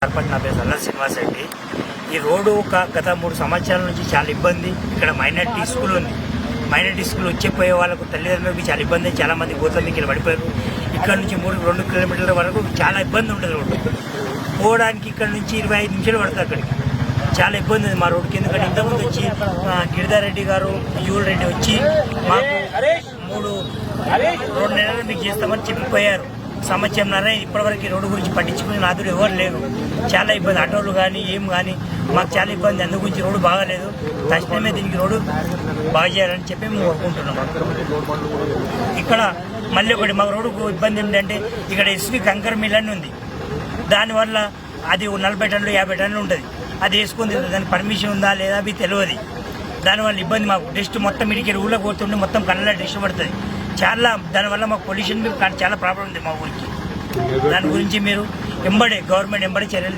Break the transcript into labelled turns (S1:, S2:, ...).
S1: నా పేరు సల్లా శ్రీనివాస్ రెడ్డి. ఈ రోడ్డు గత 3 సంవత్సరాల నుంచి చాలా ఇబ్బంది. ఇక్కడ మైనార్టీ స్కూల్ ఉంది. మైనార్టీ స్కూల్ వచ్చేపోయే వాళ్ళకు తల్లిదండ్రులకి చాలా ఇబ్బంది. చాలా మంది గోతుల మీకు పడిపోయారు. ఇక్కడ నుంచి 2 కిలోమీటర్ల వరకు చాలా ఇబ్బంది ఉంటుంది. రోడ్డు పోవడానికి ఇక్కడ నుంచి 25 నిమిషాలు పడుతుంది. అక్కడికి చాలా ఇబ్బంది ఉంది మా రోడ్డుకి. ఎందుకంటే ఇంతకుముందు వచ్చి గిరిధర్ రెడ్డి గారు, యూల్ రెడ్డి వచ్చి మాకు 2 నెలలు మీకు చేస్తామని చెప్పిపోయారు. సంవత్సరంన్నర ఇప్పటివరకు రోడ్డు గురించి పట్టించుకునే నాదుడు ఎవరు లేరు. చాలా ఇబ్బంది. ఆటోలు కానీ ఏం కానీ మాకు చాలా ఇబ్బంది. అందు గురించి రోడ్డు బాగాలేదు. తక్షణమే దీనికి రోడ్డు బాగా చేయాలని చెప్పి మేము కోరుకుంటున్నాం. ఇక్కడ మళ్ళీ ఒకటి మాకు రోడ్డుకు ఇబ్బంది ఏంటంటే ఇక్కడ ఎస్వి కంకర్ మిల్ అని ఉంది. దానివల్ల అది 40 టన్నులు 50 టన్నులు ఉంటుంది. అది వేసుకుంది. దానికి పర్మిషన్ ఉందా లేదా అవి తెలియదు. దానివల్ల ఇబ్బంది మాకు. డస్ట్ మొత్తం ఇడికి ఊళ్ళో పోతుంటే మొత్తం కళ్ళ డస్ట్ పడుతుంది. చాలా దానివల్ల మాకు పొల్యూషన్ చాలా ప్రాబ్లం ఉంది మా ఊరికి. దాని గురించి మీరు గవర్నమెంట్ ఎంబడే చర్యలు